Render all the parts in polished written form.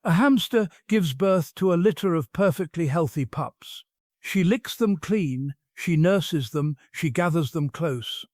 A hamster gives birth to a litter of perfectly healthy pups. She licks them clean, she nurses them, she gathers them close.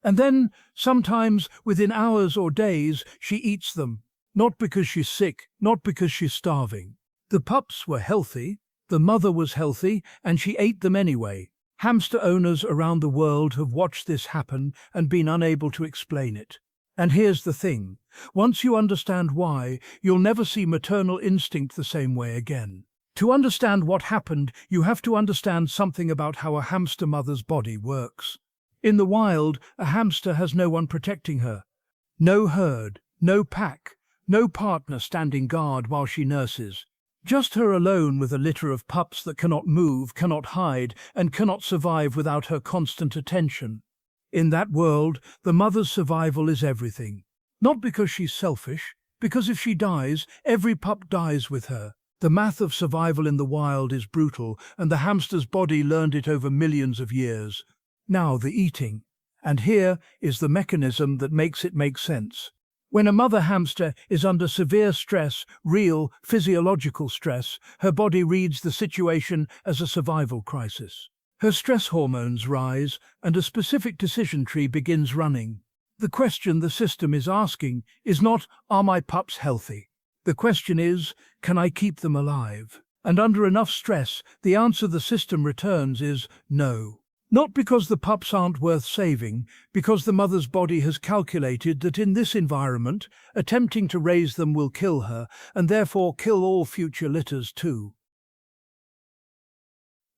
And then, sometimes within hours or days, she eats them. Not because she's sick, not because she's starving. The pups were healthy, the mother was healthy, and she ate them anyway. Hamster owners around the world have watched this happen and been unable to explain it. And here's the thing, once you understand why, you'll never see maternal instinct the same way again. To understand what happened, you have to understand something about how a hamster mother's body works. In the wild, a hamster has no one protecting her. No herd, no pack, no partner standing guard while she nurses. Just her alone with a litter of pups that cannot move, cannot hide, and cannot survive without her constant attention. In that world, the mother's survival is everything. Not because she's selfish, because if she dies, every pup dies with her. The math of survival in the wild is brutal, and the hamster's body learned it over millions of years. Now the eating. And here is the mechanism that makes it make sense. When a mother hamster is under severe stress, real physiological stress, her body reads the situation as a survival crisis. Her stress hormones rise, and a specific decision tree begins running. The question the system is asking is not, are my pups healthy? The question is, can I keep them alive? And under enough stress, the answer the system returns is no. Not because the pups aren't worth saving, because the mother's body has calculated that in this environment, attempting to raise them will kill her, and therefore kill all future litters too.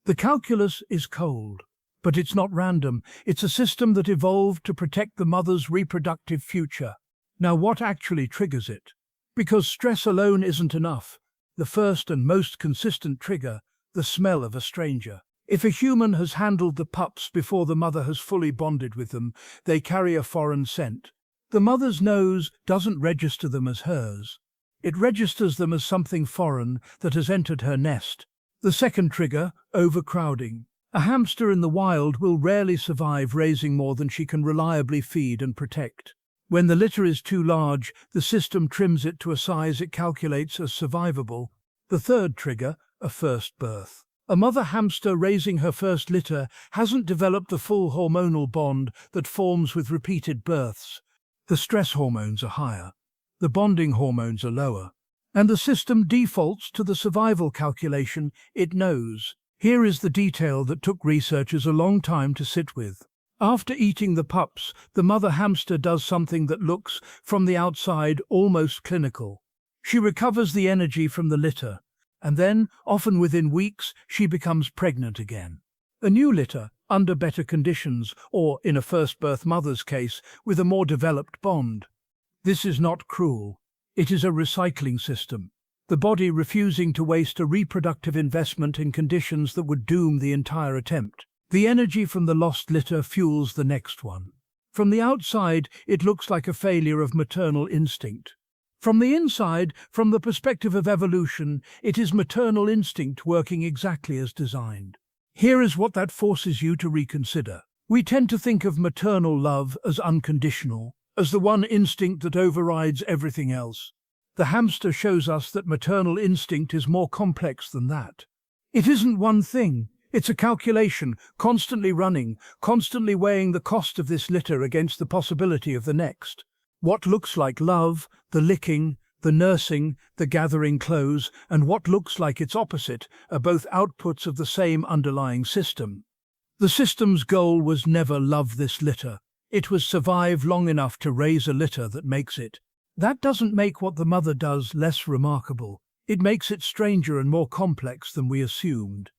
The calculus is cold, but it's not random. It's a system that evolved to protect the mother's reproductive future. Now, what actually triggers it? Because stress alone isn't enough. The first and most consistent trigger, the smell of a stranger. If a human has handled the pups before the mother has fully bonded with them, they carry a foreign scent. The mother's nose doesn't register them as hers. It registers them as something foreign that has entered her nest. The second trigger, overcrowding. A hamster in the wild will rarely survive raising more than she can reliably feed and protect. When the litter is too large, the system trims it to a size it calculates as survivable. The third trigger, a first birth. A mother hamster raising her first litter hasn't developed the full hormonal bond that forms with repeated births. The stress hormones are higher. The bonding hormones are lower. And the system defaults to the survival calculation it knows. Here is the detail that took researchers a long time to sit with. After eating the pups, the mother hamster does something that looks, from the outside, almost clinical. She recovers the energy from the litter, and then, often within weeks, she becomes pregnant again. A new litter, under better conditions, or, in a first birth mother's case, with a more developed bond. This is not cruel. It is a recycling system, the body refusing to waste a reproductive investment in conditions that would doom the entire attempt. The energy from the lost litter fuels the next one. From the outside, it looks like a failure of maternal instinct. From the inside, from the perspective of evolution, it is maternal instinct working exactly as designed. Here is what that forces you to reconsider. We tend to think of maternal love as unconditional, as the one instinct that overrides everything else. The hamster shows us that maternal instinct is more complex than that. It isn't one thing. It's a calculation, constantly running, constantly weighing the cost of this litter against the possibility of the next. What looks like love, the licking, the nursing, the gathering clothes, and what looks like its opposite are both outputs of the same underlying system. The system's goal was never love this litter. It was survive long enough to raise a litter that makes it. That doesn't make what the mother does less remarkable. It makes it stranger and more complex than we assumed.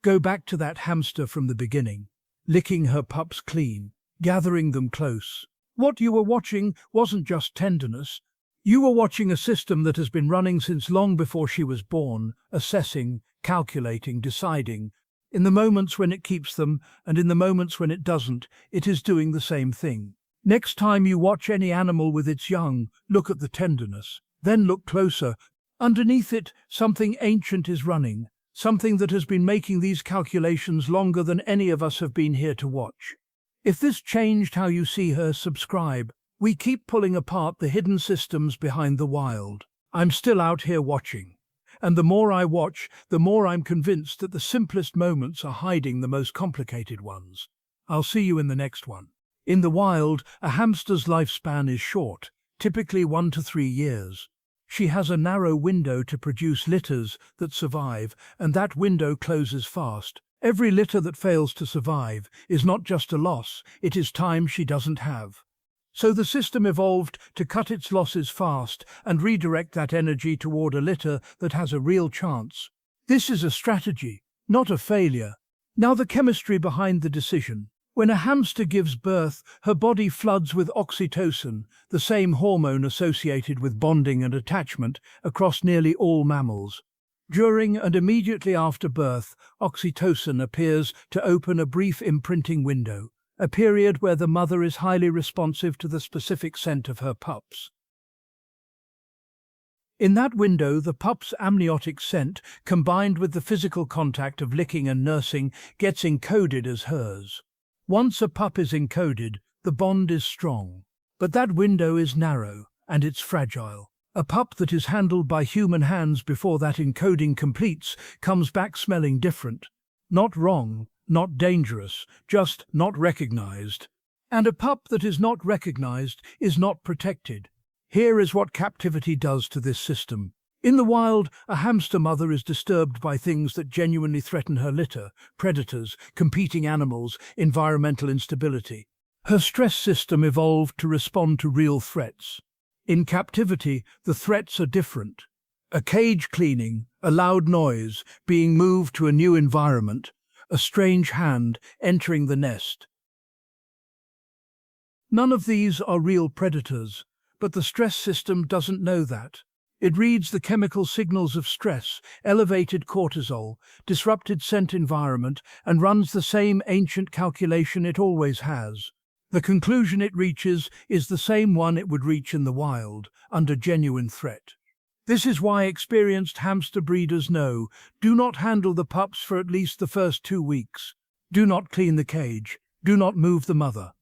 Go back to that hamster from the beginning, licking her pups clean, gathering them close. What you were watching wasn't just tenderness. You were watching a system that has been running since long before she was born, assessing, calculating, deciding. In the moments when it keeps them, and in the moments when it doesn't, it is doing the same thing. Next time you watch any animal with its young, look at the tenderness. Then look closer. Underneath it, something ancient is running, something that has been making these calculations longer than any of us have been here to watch. If this changed how you see her, subscribe. We keep pulling apart the hidden systems behind the wild. I'm still out here watching. And the more I watch, the more I'm convinced that the simplest moments are hiding the most complicated ones. I'll see you in the next one. In the wild, a hamster's lifespan is short, typically 1 to 3 years. She has a narrow window to produce litters that survive, and that window closes fast. Every litter that fails to survive is not just a loss, it is time she doesn't have. So the system evolved to cut its losses fast and redirect that energy toward a litter that has a real chance. This is a strategy, not a failure. Now the chemistry behind the decision. When a hamster gives birth, her body floods with oxytocin, the same hormone associated with bonding and attachment across nearly all mammals. During and immediately after birth, oxytocin appears to open a brief imprinting window, a period where the mother is highly responsive to the specific scent of her pups. In that window, the pup's amniotic scent, combined with the physical contact of licking and nursing, gets encoded as hers. Once a pup is encoded, the bond is strong. But that window is narrow, and it's fragile. A pup that is handled by human hands before that encoding completes comes back smelling different. Not wrong, not dangerous, just not recognized. And a pup that is not recognized is not protected. Here is what captivity does to this system. In the wild, a hamster mother is disturbed by things that genuinely threaten her litter: predators, competing animals, environmental instability. Her stress system evolved to respond to real threats. In captivity, the threats are different. A cage cleaning, a loud noise, being moved to a new environment, a strange hand entering the nest. None of these are real predators, but the stress system doesn't know that. It reads the chemical signals of stress, elevated cortisol, disrupted scent environment, and runs the same ancient calculation it always has. The conclusion it reaches is the same one it would reach in the wild, under genuine threat. This is why experienced hamster breeders know: do not handle the pups for at least the first 2 weeks. Do not clean the cage. Do not move the mother.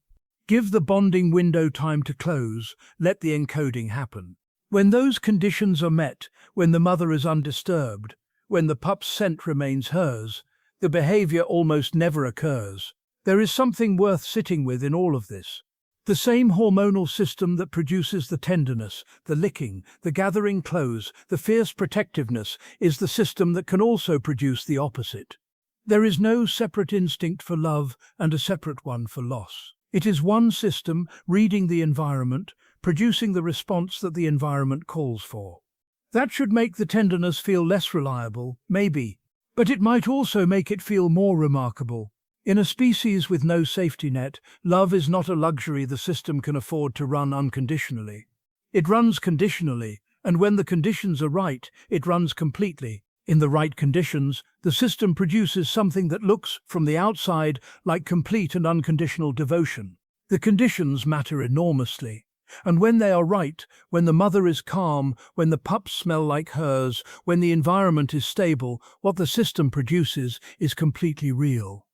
Give the bonding window time to close. Let the encoding happen. When those conditions are met, when the mother is undisturbed, when the pup's scent remains hers, the behavior almost never occurs. There is something worth sitting with in all of this. The same hormonal system that produces the tenderness, the licking, the gathering close, the fierce protectiveness, is the system that can also produce the opposite. There is no separate instinct for love and a separate one for loss. It is one system reading the environment, producing the response that the environment calls for. That should make the tenderness feel less reliable, maybe, but it might also make it feel more remarkable. In a species with no safety net, love is not a luxury the system can afford to run unconditionally. It runs conditionally, and when the conditions are right, it runs completely. In the right conditions, the system produces something that looks, from the outside, like complete and unconditional devotion. The conditions matter enormously. And when they are right, when the mother is calm, when the pups smell like hers, when the environment is stable, what the system produces is completely real.